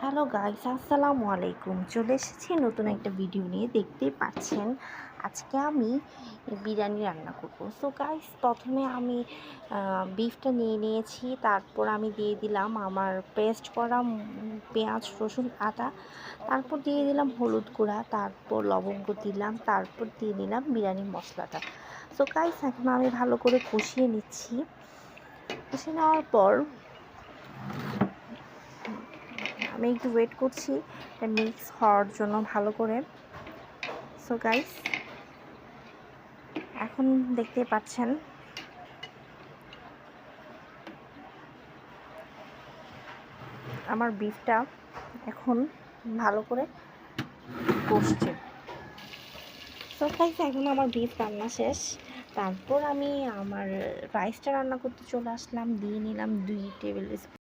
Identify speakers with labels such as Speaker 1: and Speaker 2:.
Speaker 1: Hello guys, আসসালামু আলাইকুম। চলে এসেছি নতুন একটা ভিডিও নিয়ে। দেখতেই পাচ্ছেন আজকে আমি বিরিয়ানি রান্না করব। সো গাইস, প্রথমে আমি বিফটা নিয়ে নিয়েছি। তারপর আমি দিয়ে দিলাম আমার পেস্ট করা পেঁয়াজ, রসুন, আদা। তারপর দিয়ে দিলাম হলুদ গুঁড়া, তারপর লবঙ্গ দিলাম, তারপর দিয়ে নিলাম বিরিয়ানি মশলাটা। সো গাইস, এখন আমি ভালো করে কষিয়ে নিচ্ছি। কষিয়ে নেওয়ার পর আমি একটু ওয়েট করছি এটা মিক্স হওয়ার জন্য ভালো করে। সো গাইস, এখন দেখতে পাচ্ছেন আমার বিফটা এখন ভালো করে কষছে। সো গাইস, এখন আমার বিফ রান্না শেষ। তারপর আমি আমার রাইসটা রান্না করতে চলে আসলাম। দিয়ে নিলাম 2 টেবিল স্পুন